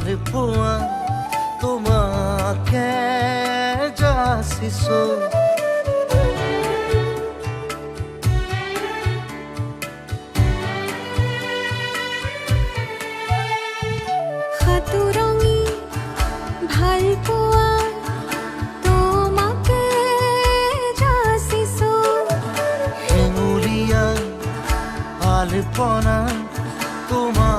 ভাল পোৱা তোমাকে যাচিছো সাতুৰঙি ভাল পোৱা তোমাকে যাচিছো হেঙুলীয়া ভাল পনা তোমাৰ